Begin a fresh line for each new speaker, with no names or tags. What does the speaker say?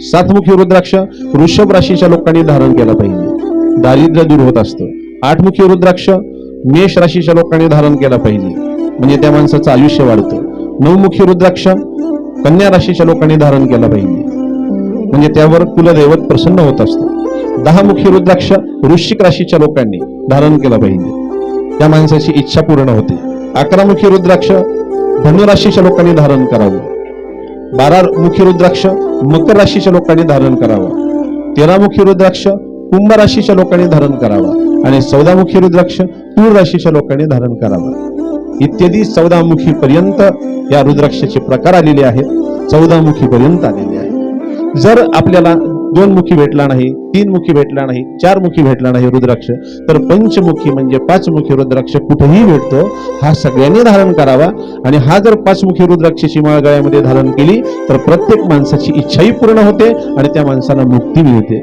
सातमुखी रुद्राक्ष वृषभ राशीच्या लोकांनी धारण केला पाहिजे, दारिद्र्य दूर होत असतं. आठमुखी रुद्राक्ष मेष राशीच्या लोकांनी धारण केला पाहिजे, म्हणजे त्या माणसाचं आयुष्य वाढतं. नवमुखी रुद्राक्ष कन्या राशीच्या लोकांनी धारण केला पाहिजे, म्हणजे त्यावर कुलदैवत प्रसन्न होत असतं. 10मुखी रुद्राक्ष वृश्चिक राशीच्या लोकांनी धारण केला पाहिजे, त्या माणसाची इच्छा पूर्ण होते. 11मुखी रुद्राक्ष धनुराशीच्या लोकांनी धारण करावं. 12मुखी रुद्राक्ष मकर राशीच्या लोकांनी धारण करावं. 13मुखी रुद्राक्ष कुंभ राशीच्या लोकांनी धारण करावा आणि 14मुखी रुद्राक्ष तूळ राशीच्या लोकांनी धारण करावा. इत्यादी 14मुखी पर्यंत या रुद्राक्षाचे प्रकार आलेले आहेत. 14मुखी पर्यंत आलेले आहेत. जर आपल्याला 2मुखी भेटला नाही, 3मुखी भेटला नाही, 4मुखी भेटला नाही रुद्राक्ष, तर पंचमुखी म्हणजे 5मुखी रुद्राक्ष कुठेही भेटतो, हा सगळ्यांनी धारण करावा. आणि हा जर 5मुखी रुद्राक्षाची माळ गळ्यामध्ये धारण केली तर प्रत्येक माणसाची इच्छाही पूर्ण होते आणि त्या माणसाला मुक्ती मिळते.